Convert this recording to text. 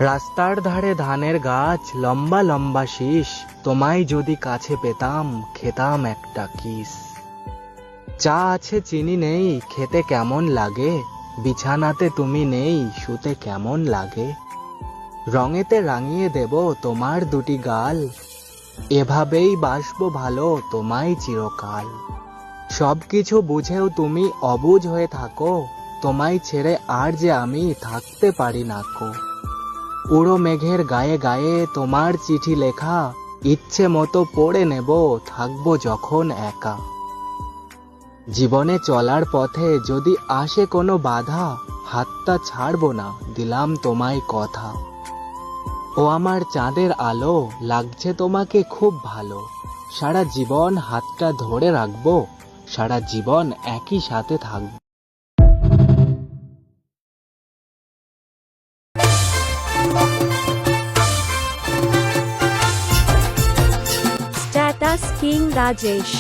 রাস্তার ধারে ধানের গাছ, লম্বা লম্বা শীষ, তোমায় যদি কাছে পেতাম, খেতাম একটা কিস। চা আছে চিনি নেই, খেতে কেমন লাগে, বিছানাতে তুমি নেই, শুতে কেমন লাগে। রঙেতে রাঙিয়ে দেব তোমার দুটি গাল, এভাবেই বাসবো ভালো তোমায় চিরকাল। সবকিছু বুঝেও তুমি অবুঝ হয়ে থাকো, তোমায় ছেড়ে আর যে আমি থাকতে পারি না কো। উড়ো মেঘের গায়ে গায়ে তোমার চিঠি লেখা, ইচ্ছে মতো পড়ে নেব, থাকবো যখন একা। জীবনে চলার পথে যদি আসে কোনো বাধা, হাতটা ছাড়বো না, দিলাম তোমায় কথা। ও আমার চাঁদের আলো, লাগছে তোমাকে খুব ভালো, সারা জীবন হাতটা ধরে রাখবো, সারা জীবন একই সাথে থাকবো। Status King Rajesh